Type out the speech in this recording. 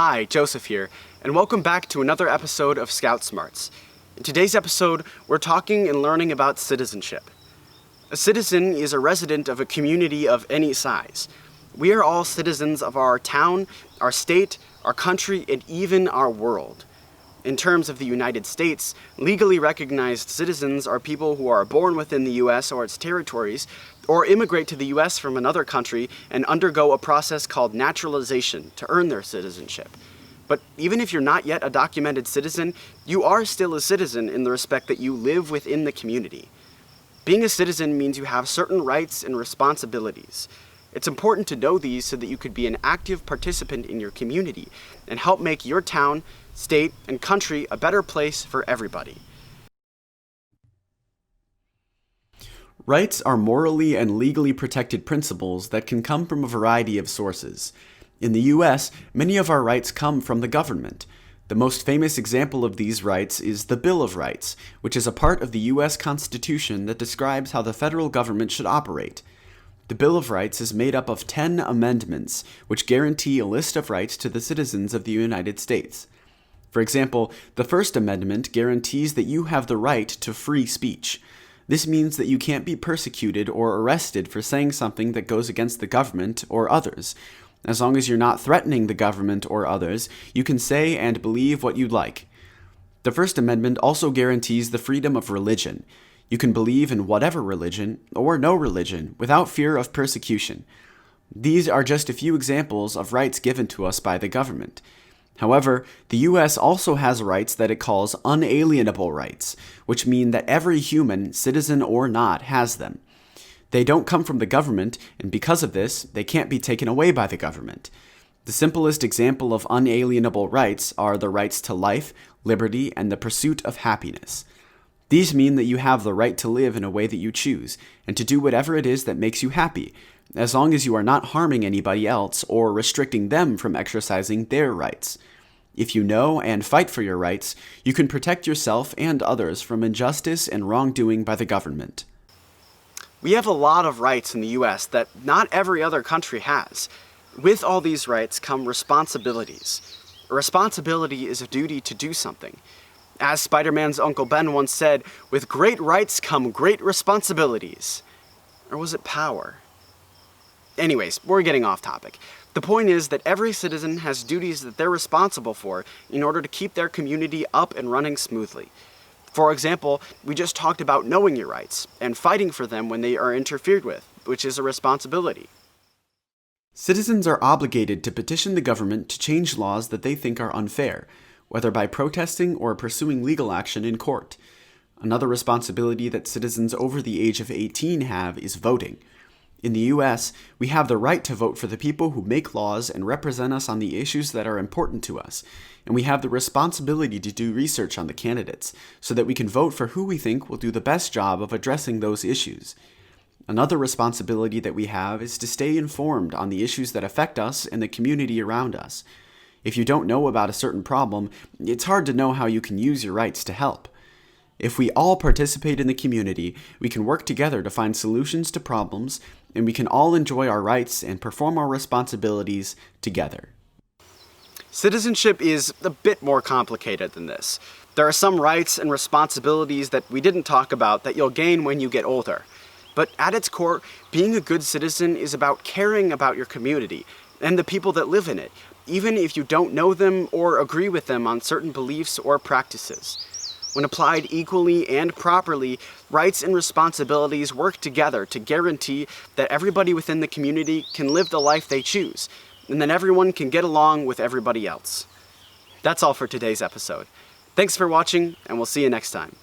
Hi, Joseph here, and welcome back to another episode of Scout Smarts. In today's episode, we're talking and learning about citizenship. A citizen is a resident of a community of any size. We are all citizens of our town, our state, our country, and even our world. In terms of the United States, legally recognized citizens are people who are born within the U.S. or its territories, or immigrate to the U.S. from another country and undergo a process called naturalization to earn their citizenship. But even if you're not yet a documented citizen, you are still a citizen in the respect that you live within the community. Being a citizen means you have certain rights and responsibilities. It's important to know these so that you could be an active participant in your community and help make your town, state, and country a better place for everybody. Rights are morally and legally protected principles that can come from a variety of sources. In the U.S., many of our rights come from the government. The most famous example of these rights is the Bill of Rights, which is a part of the U.S. Constitution that describes how the federal government should operate. The Bill of Rights is made up of 10 amendments, which guarantee a list of rights to the citizens of the United States. For example, the First Amendment guarantees that you have the right to free speech. This means that you can't be persecuted or arrested for saying something that goes against the government or others. As long as you're not threatening the government or others, you can say and believe what you'd like. The First Amendment also guarantees the freedom of religion. You can believe in whatever religion, or no religion, without fear of persecution. These are just a few examples of rights given to us by the government. However, the U.S. also has rights that it calls unalienable rights, which mean that every human, citizen or not, has them. They don't come from the government, and because of this, they can't be taken away by the government. The simplest example of unalienable rights are the rights to life, liberty, and the pursuit of happiness. These mean that you have the right to live in a way that you choose, and to do whatever it is that makes you happy, as long as you are not harming anybody else or restricting them from exercising their rights. If you know and fight for your rights, you can protect yourself and others from injustice and wrongdoing by the government. We have a lot of rights in the U.S. that not every other country has. With all these rights come responsibilities. A responsibility is a duty to do something. As Spider-Man's Uncle Ben once said, with great rights come great responsibilities. Or was it power? Anyways, we're getting off topic. The point is that every citizen has duties that they're responsible for in order to keep their community up and running smoothly. For example, we just talked about knowing your rights and fighting for them when they are interfered with, which is a responsibility. Citizens are obligated to petition the government to change laws that they think are unfair, whether by protesting or pursuing legal action in court. Another responsibility that citizens over the age of 18 have is voting. In the U.S., we have the right to vote for the people who make laws and represent us on the issues that are important to us, and we have the responsibility to do research on the candidates so that we can vote for who we think will do the best job of addressing those issues. Another responsibility that we have is to stay informed on the issues that affect us and the community around us. If you don't know about a certain problem, it's hard to know how you can use your rights to help. If we all participate in the community, we can work together to find solutions to problems, and we can all enjoy our rights and perform our responsibilities together. Citizenship is a bit more complicated than this. There are some rights and responsibilities that we didn't talk about that you'll gain when you get older. But at its core, being a good citizen is about caring about your community and the people that live in it, even if you don't know them or agree with them on certain beliefs or practices. When applied equally and properly, rights and responsibilities work together to guarantee that everybody within the community can live the life they choose, and that everyone can get along with everybody else. That's all for today's episode. Thanks for watching, and we'll see you next time.